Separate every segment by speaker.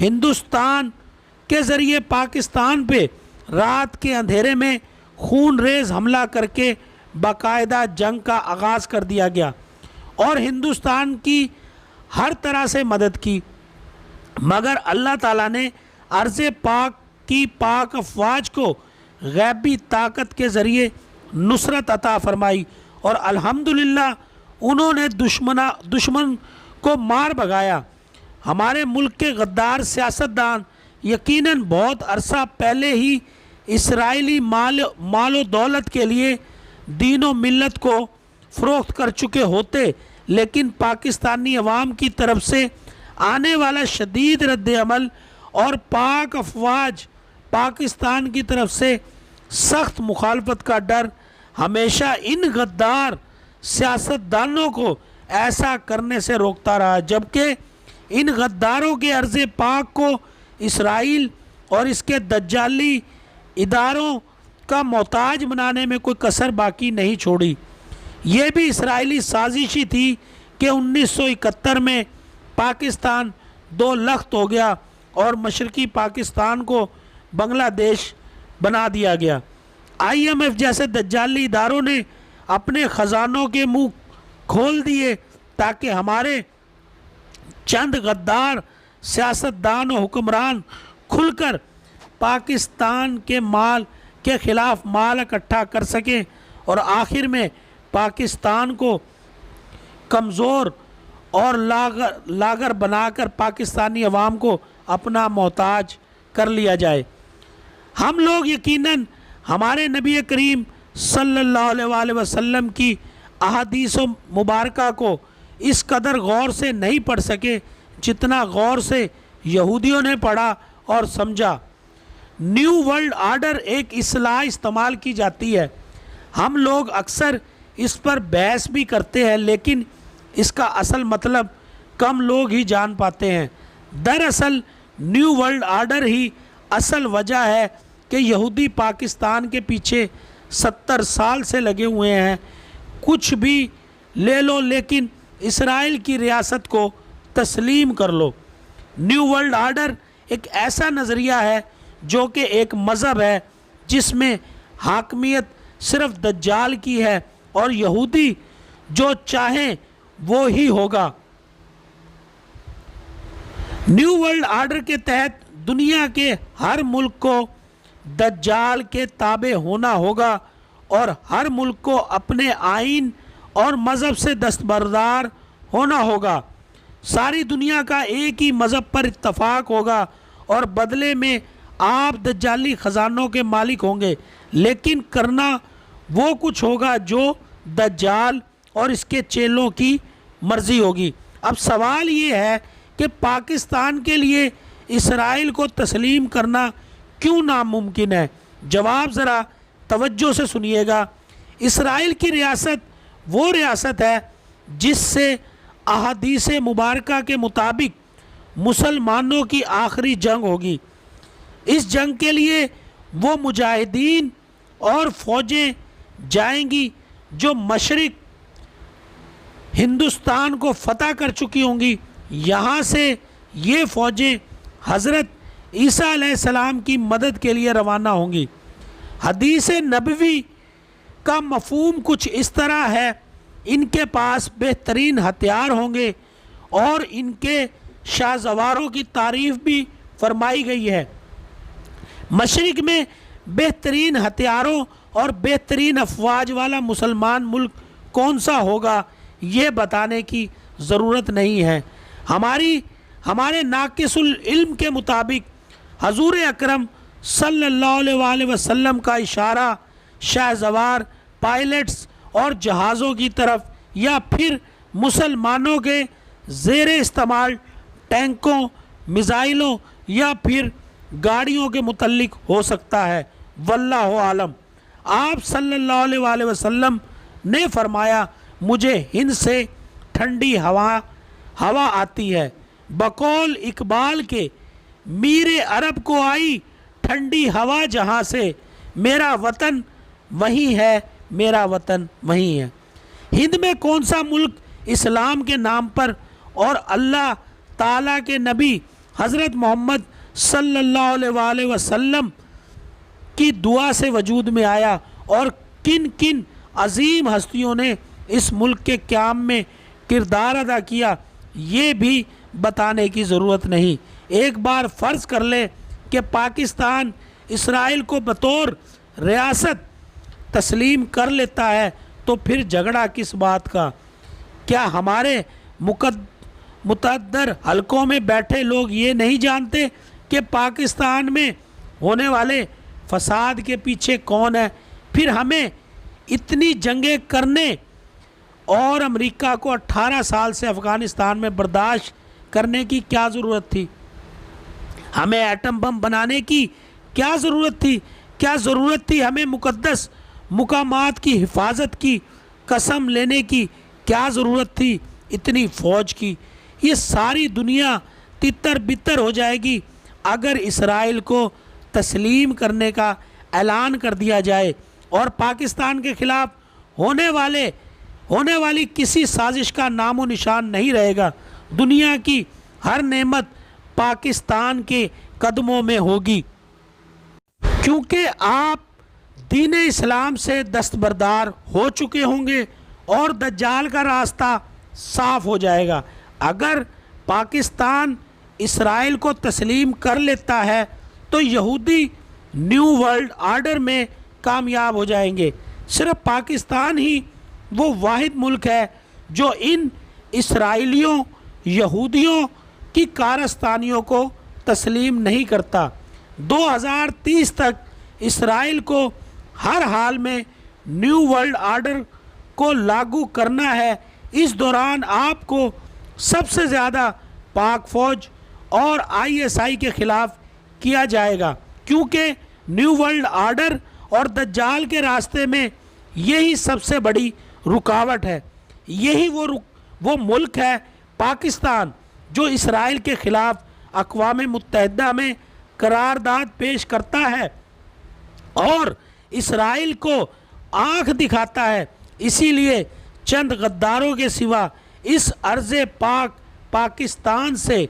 Speaker 1: ہندوستان کے ذریعے پاکستان پہ رات کے اندھیرے میں خون ریز حملہ کر کے باقاعدہ جنگ کا آغاز کر دیا گیا اور ہندوستان کی ہر طرح سے مدد کی، مگر اللہ تعالیٰ نے ارض پاک کی پاک افواج کو غیبی طاقت کے ذریعے نصرت عطا فرمائی اور الحمدللہ انہوں نے دشمن کو مار بھگایا۔ ہمارے ملک کے غدار سیاستدان یقیناً بہت عرصہ پہلے ہی اسرائیلی مال و دولت کے لیے دین و ملت کو فروخت کر چکے ہوتے، لیکن پاکستانی عوام کی طرف سے آنے والا شدید رد عمل اور پاک افواج پاکستان کی طرف سے سخت مخالفت کا ڈر ہمیشہ ان غدار سیاستدانوں کو ایسا کرنے سے روکتا رہا، جبکہ ان غداروں کے ارض پاک کو اسرائیل اور اس کے دجالی اداروں کا محتاج بنانے میں کوئی کسر باقی نہیں چھوڑی۔ یہ بھی اسرائیلی سازشی تھی کہ 1971 میں پاکستان دو لخت ہو گیا اور مشرقی پاکستان کو بنگلہ دیش بنا دیا گیا۔ IMF جیسے دجالی اداروں نے اپنے خزانوں کے منہ کھول دیے تاکہ ہمارے چند غدار سیاستدان و حکمران کھل کر پاکستان کے مال کے خلاف مال اکٹھا کر سکیں اور آخر میں پاکستان کو کمزور اور لاغر بنا کر پاکستانی عوام کو اپنا محتاج کر لیا جائے۔ ہم لوگ یقیناً ہمارے نبی کریم صلی اللہ علیہ وسلم کی احادیث مبارکہ کو اس قدر غور سے نہیں پڑھ سکے جتنا غور سے یہودیوں نے پڑھا اور سمجھا۔ نیو ورلڈ آرڈر ایک اصطلاح استعمال کی جاتی ہے، ہم لوگ اکثر اس پر بحث بھی کرتے ہیں، لیکن اس کا اصل مطلب کم لوگ ہی جان پاتے ہیں۔ دراصل نیو ورلڈ آرڈر ہی اصل وجہ ہے کہ یہودی پاکستان کے پیچھے 70 سال سے لگے ہوئے ہیں۔ کچھ بھی لے لو لیکن اسرائیل کی ریاست کو تسلیم کر لو۔ نیو ورلڈ آرڈر ایک ایسا نظریہ ہے جو کہ ایک مذہب ہے جس میں حاکمیت صرف دجال کی ہے اور یہودی جو چاہیں وہ ہی ہوگا۔ نیو ورلڈ آرڈر کے تحت دنیا کے ہر ملک کو دجال کے تابع ہونا ہوگا اور ہر ملک کو اپنے آئین اور مذہب سے دستبردار ہونا ہوگا۔ ساری دنیا کا ایک ہی مذہب پر اتفاق ہوگا اور بدلے میں آپ دجالی خزانوں کے مالک ہوں گے، لیکن کرنا وہ کچھ ہوگا جو دجال اور اس کے چیلوں کی مرضی ہوگی۔ اب سوال یہ ہے کہ پاکستان کے لیے اسرائیل کو تسلیم کرنا کیوں ناممکن ہے؟ جواب ذرا توجہ سے سنیے گا۔ اسرائیل کی ریاست وہ ریاست ہے جس سے احادیث مبارکہ کے مطابق مسلمانوں کی آخری جنگ ہوگی۔ اس جنگ کے لیے وہ مجاہدین اور فوجیں جائیں گی جو مشرق ہندوستان کو فتح کر چکی ہوں گی۔ یہاں سے یہ فوجیں حضرت عیسیٰ علیہ السلام کی مدد کے لیے روانہ ہوں گی۔ حدیث نبوی کا مفہوم کچھ اس طرح ہے، ان کے پاس بہترین ہتھیار ہوں گے اور ان کے شاہزواروں کی تعریف بھی فرمائی گئی ہے۔ مشرق میں بہترین ہتھیاروں اور بہترین افواج والا مسلمان ملک کون سا ہوگا یہ بتانے کی ضرورت نہیں ہے۔ ہمارے ناقص العلم کے مطابق حضور اکرم صلی اللہ علیہ وسلم کا اشارہ شاہزوار پائلٹس اور جہازوں کی طرف یا پھر مسلمانوں کے زیر استعمال ٹینکوں، میزائلوں یا پھر گاڑیوں کے متعلق ہو سکتا ہے، واللہ عالم۔ آپ صلی اللہ علیہ وسلم نے فرمایا، مجھے ہند سے ٹھنڈی ہوا آتی ہے، بقول اقبال کے میر عرب کو آئی ٹھنڈی ہوا جہاں سے، میرا وطن وہی ہے، میرا وطن وہی ہے۔ ہند میں کون سا ملک اسلام کے نام پر اور اللہ تعالیٰ کے نبی حضرت محمد صلی اللہ علیہ وسلم کی دعا سے وجود میں آیا اور کن کن عظیم ہستیوں نے اس ملک کے قیام میں کردار ادا کیا، یہ بھی بتانے کی ضرورت نہیں۔ ایک بار فرض کر لیں کہ پاکستان اسرائیل کو بطور ریاست تسلیم کر لیتا ہے تو پھر جھگڑا کس بات کا؟ کیا ہمارے متعدد حلقوں میں بیٹھے لوگ یہ نہیں جانتے کہ پاکستان میں ہونے والے فساد کے پیچھے کون ہے؟ پھر ہمیں اتنی جنگیں کرنے اور امریکہ کو 18 سال سے افغانستان میں برداشت کرنے کی کیا ضرورت تھی؟ ہمیں ایٹم بم بنانے کی کیا ضرورت تھی؟ کیا ضرورت تھی ہمیں مقدس مقامات کی حفاظت کی قسم لینے کی؟ کیا ضرورت تھی اتنی فوج کی؟ یہ ساری دنیا تتر بتر ہو جائے گی اگر اسرائیل کو تسلیم کرنے کا اعلان کر دیا جائے اور پاکستان کے خلاف ہونے والی کسی سازش کا نام و نشان نہیں رہے گا۔ دنیا کی ہر نعمت پاکستان کے قدموں میں ہوگی، کیونکہ آپ دین اسلام سے دستبردار ہو چکے ہوں گے اور دجال کا راستہ صاف ہو جائے گا۔ اگر پاکستان اسرائیل کو تسلیم کر لیتا ہے تو یہودی نیو ورلڈ آرڈر میں کامیاب ہو جائیں گے۔ صرف پاکستان ہی وہ واحد ملک ہے جو ان اسرائیلیوں یہودیوں کی کارستانیوں کو تسلیم نہیں کرتا۔ 2030 تک اسرائیل کو ہر حال میں نیو ورلڈ آرڈر کو لاگو کرنا ہے۔ اس دوران آپ کو سب سے زیادہ پاک فوج اور ISI کے خلاف کیا جائے گا، کیونکہ نیو ورلڈ آرڈر اور دجال کے راستے میں یہی سب سے بڑی رکاوٹ ہے۔ یہی وہ ملک ہے پاکستان جو اسرائیل کے خلاف اقوام متحدہ میں قرارداد پیش کرتا ہے اور اسرائیل کو آنکھ دکھاتا ہے۔ اسی لیے چند غداروں کے سوا اس ارض پاکستان سے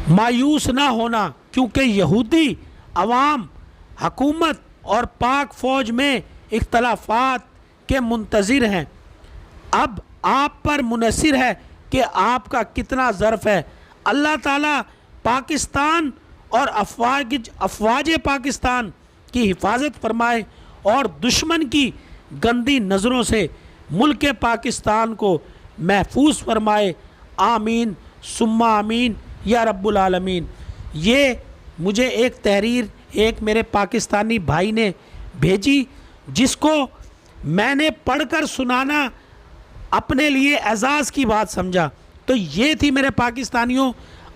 Speaker 1: مایوس نہ ہونا، کیونکہ یہودی عوام حکومت اور پاک فوج میں اختلافات کے منتظر ہیں۔ اب آپ پر منحصر ہے کہ آپ کا کتنا ظرف ہے۔ اللہ تعالیٰ پاکستان اور افواج پاکستان کی حفاظت فرمائے اور دشمن کی گندی نظروں سے ملک پاکستان کو محفوظ فرمائے۔ آمین ثم آمین یا رب العالمین۔ یہ مجھے ایک تحریر ایک میرے پاکستانی بھائی نے بھیجی، جس کو میں نے پڑھ کر سنانا اپنے لیے اعزاز کی بات سمجھا۔ تو یہ تھی میرے پاکستانیوں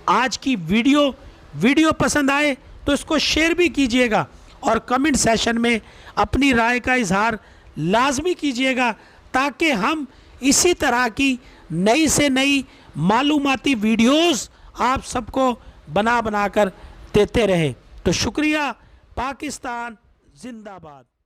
Speaker 1: آج کی ویڈیو پسند آئے تو اس کو شیئر بھی کیجئے گا اور کمنٹ سیشن میں اپنی رائے کا اظہار لازمی کیجئے گا، تاکہ ہم اسی طرح کی نئی سے نئی معلوماتی ویڈیوز آپ سب کو بنا کر دیتے رہیں۔ تو شکریہ۔ پاکستان زندہ باد۔